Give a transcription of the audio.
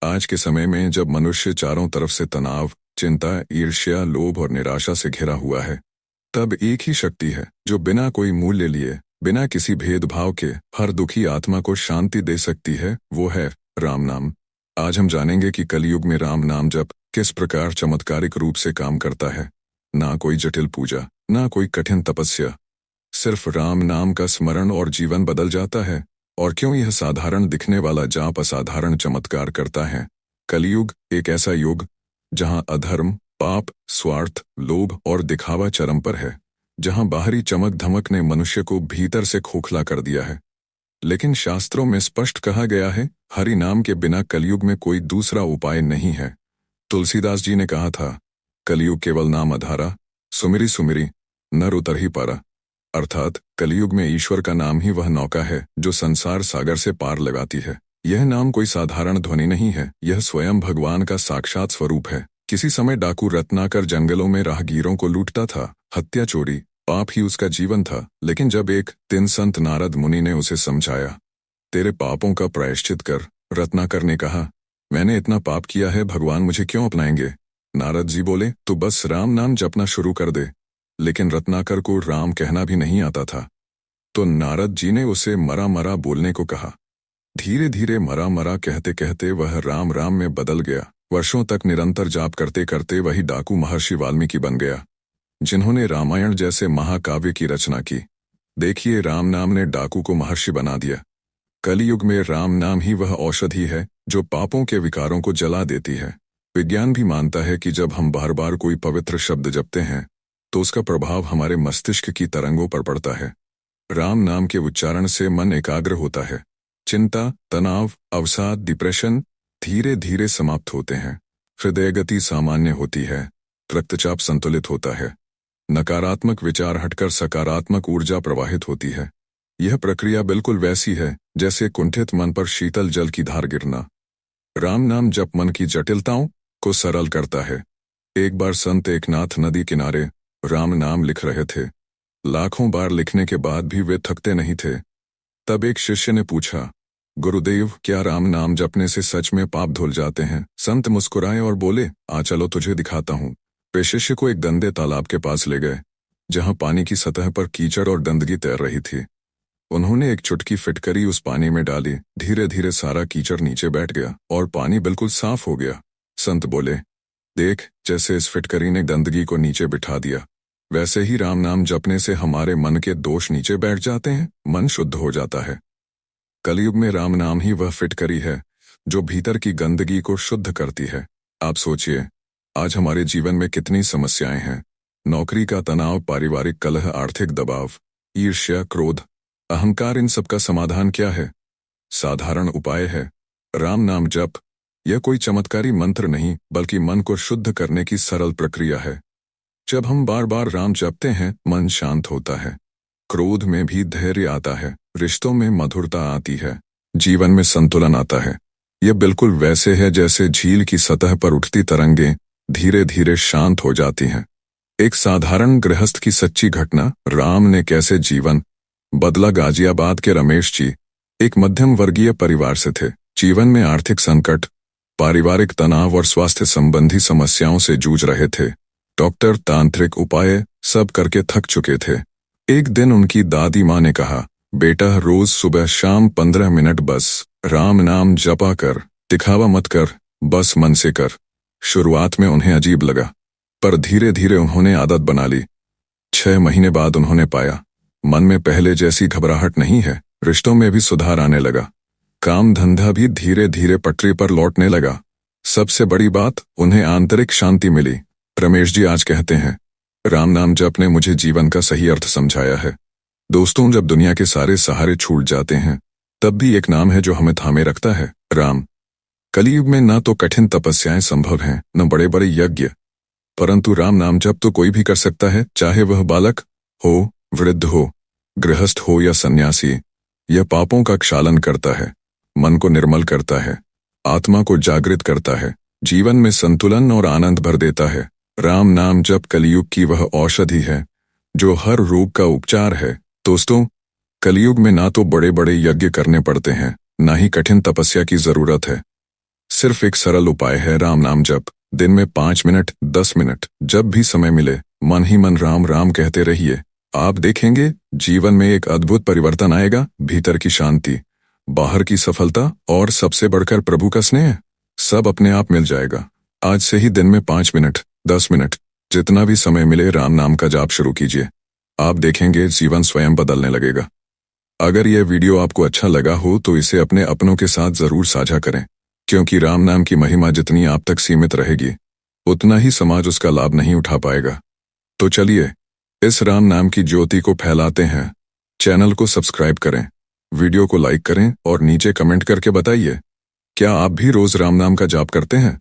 आज के समय में जब मनुष्य चारों तरफ से तनाव, चिंता, ईर्ष्या, लोभ और निराशा से घिरा हुआ है, तब एक ही शक्ति है जो बिना कोई मूल्य लिए, बिना किसी भेदभाव के हर दुखी आत्मा को शांति दे सकती है, वो है राम नाम। आज हम जानेंगे कि कलयुग में राम नाम जप किस प्रकार चमत्कारिक रूप से काम करता है। ना कोई जटिल पूजा, ना कोई कठिन तपस्या, सिर्फ राम नाम का स्मरण और जीवन बदल जाता है। और क्यों यह साधारण दिखने वाला जाप असाधारण चमत्कार करता है। कलयुग एक ऐसा युग जहां अधर्म, पाप, स्वार्थ, लोभ और दिखावा चरम पर है, जहां बाहरी चमक धमक ने मनुष्य को भीतर से खोखला कर दिया है। लेकिन शास्त्रों में स्पष्ट कहा गया है, हरि नाम के बिना कलयुग में कोई दूसरा उपाय नहीं है। तुलसीदास जी ने कहा था, कलयुग केवल नाम आधारा, सुमिरी सुमिरी नर उतर ही पारा। अर्थात कलयुग में ईश्वर का नाम ही वह नौका है जो संसार सागर से पार लगाती है। यह नाम कोई साधारण ध्वनि नहीं है, यह स्वयं भगवान का साक्षात स्वरूप है। किसी समय डाकू रत्नाकर जंगलों में राहगीरों को लूटता था, हत्या चोरी पाप ही उसका जीवन था। लेकिन जब एक दिन संत नारद मुनि ने उसे समझाया, तेरे पापों का प्रायश्चित कर, रत्नाकर ने कहा, मैंने इतना पाप किया है, भगवान मुझे क्यों अपनाएंगे। नारद जी बोले, तू बस राम नाम जपना शुरू कर दे। लेकिन रत्नाकर को राम कहना भी नहीं आता था, तो नारद जी ने उसे मरा मरा बोलने को कहा। धीरे धीरे मरा मरा कहते कहते वह राम राम में बदल गया। वर्षों तक निरंतर जाप करते करते वही डाकू महर्षि वाल्मीकि बन गया, जिन्होंने रामायण जैसे महाकाव्य की रचना की। देखिए, राम नाम ने डाकू को महर्षि बना दिया। कलयुग में राम नाम ही वह औषधि है जो पापों के विकारों को जला देती है। विज्ञान भी मानता है कि जब हम बार बार कोई पवित्र शब्द जपते हैं तो उसका प्रभाव हमारे मस्तिष्क की तरंगों पर पड़ता है। राम नाम के उच्चारण से मन एकाग्र होता है। चिंता, तनाव, अवसाद, डिप्रेशन धीरे धीरे समाप्त होते हैं। हृदय गति सामान्य होती है, रक्तचाप संतुलित होता है, नकारात्मक विचार हटकर सकारात्मक ऊर्जा प्रवाहित होती है। यह प्रक्रिया बिल्कुल वैसी है जैसे कुंठित मन पर शीतल जल की धार गिरना। राम नाम जप मन की जटिलताओं को सरल करता है। एक बार संत एकनाथ नदी किनारे राम नाम लिख रहे थे। लाखों बार लिखने के बाद भी वे थकते नहीं थे। तब एक शिष्य ने पूछा, गुरुदेव, क्या राम नाम जपने से सच में पाप धुल जाते हैं। संत मुस्कुराए और बोले, आ चलो तुझे दिखाता हूँ। वे शिष्य को एक गंदे तालाब के पास ले गए, जहाँ पानी की सतह पर कीचड़ और गंदगी तैर रही थी। उन्होंने एक चुटकी फिटकरी उस पानी में डाली। धीरे धीरे सारा कीचड़ नीचे बैठ गया और पानी बिल्कुल साफ हो गया। संत बोले, देख, जैसे इस फिटकरी ने गंदगी को नीचे बिठा दिया, वैसे ही राम नाम जपने से हमारे मन के दोष नीचे बैठ जाते हैं, मन शुद्ध हो जाता है। कलयुग में राम नाम ही वह फिटकरी है जो भीतर की गंदगी को शुद्ध करती है। आप सोचिए, आज हमारे जीवन में कितनी समस्याएं हैं। नौकरी का तनाव, पारिवारिक कलह, आर्थिक दबाव, ईर्ष्या, क्रोध, अहंकार, इन सब का समाधान क्या है? साधारण उपाय है, राम नाम जप। यह कोई चमत्कारी मंत्र नहीं, बल्कि मन को शुद्ध करने की सरल प्रक्रिया है। जब हम बार बार राम जपते हैं, मन शांत होता है, क्रोध में भी धैर्य आता है, रिश्तों में मधुरता आती है, जीवन में संतुलन आता है। यह बिल्कुल वैसे है जैसे झील की सतह पर उठती तरंगें धीरे धीरे शांत हो जाती हैं। एक साधारण गृहस्थ की सच्ची घटना, राम ने कैसे जीवन बदला। गाजियाबाद के रमेश जी एक मध्यम वर्गीय परिवार से थे। जीवन में आर्थिक संकट, पारिवारिक तनाव और स्वास्थ्य संबंधी समस्याओं से जूझ रहे थे। डॉक्टर, तांत्रिक उपाय सब करके थक चुके थे। एक दिन उनकी दादी माँ ने कहा, बेटा, रोज सुबह शाम 15 मिनट बस राम नाम जपा कर, दिखावा मत कर, बस मन से कर। शुरुआत में उन्हें अजीब लगा, पर धीरे धीरे उन्होंने आदत बना ली। 6 महीने बाद उन्होंने पाया, मन में पहले जैसी घबराहट नहीं है, रिश्तों में भी सुधार आने लगा, काम धंधा भी धीरे धीरे पटरी पर लौटने लगा। सबसे बड़ी बात, उन्हें आंतरिक शांति मिली। रमेश जी आज कहते हैं, राम नाम जप ने मुझे जीवन का सही अर्थ समझाया है। दोस्तों, जब दुनिया के सारे सहारे छूट जाते हैं, तब भी एक नाम है जो हमें थामे रखता है, राम। कलयुग में न तो कठिन तपस्याएं संभव हैं, न बड़े बड़े यज्ञ, परंतु राम नाम जप तो कोई भी कर सकता है, चाहे वह बालक हो, वृद्ध हो, गृहस्थ हो या सन्यासी। यह पापों का क्षालन करता है, मन को निर्मल करता है, आत्मा को जागृत करता है, जीवन में संतुलन और आनंद भर देता है। राम नाम जप कलयुग की वह औषधि है जो हर रोग का उपचार है। दोस्तों, कलयुग में ना तो बड़े बड़े यज्ञ करने पड़ते हैं, ना ही कठिन तपस्या की जरूरत है। सिर्फ एक सरल उपाय है राम नाम जप। दिन में 5 मिनट 10 मिनट जब भी समय मिले मन ही मन राम राम कहते रहिए। आप देखेंगे जीवन में एक अद्भुत परिवर्तन आएगा। भीतर की शांति, बाहर की सफलता और सबसे बढ़कर प्रभु का स्नेह, सब अपने आप मिल जाएगा। आज से ही दिन में 5 मिनट 10 मिनट जितना भी समय मिले राम नाम का जाप शुरू कीजिए। आप देखेंगे जीवन स्वयं बदलने लगेगा। अगर यह वीडियो आपको अच्छा लगा हो तो इसे अपने अपनों के साथ जरूर साझा करें, क्योंकि राम नाम की महिमा जितनी आप तक सीमित रहेगी उतना ही समाज उसका लाभ नहीं उठा पाएगा। तो चलिए इस राम नाम की ज्योति को फैलाते हैं। चैनल को सब्सक्राइब करें, वीडियो को लाइक करें और नीचे कमेंट करके बताइए क्या आप भी रोज राम नाम का जाप करते हैं।